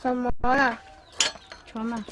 什么啦？穿嘛。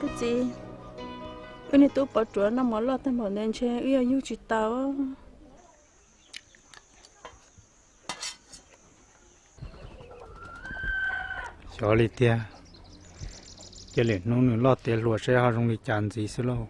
Cái gì? Cái này tôi bỏ chuột nó mở lọt thêm bỏ nên chơi yêu như chỉ tao. Cho đi tia, cho liền nông nương lót tia lúa sẽ họ dùng đi chán gì xí lâu.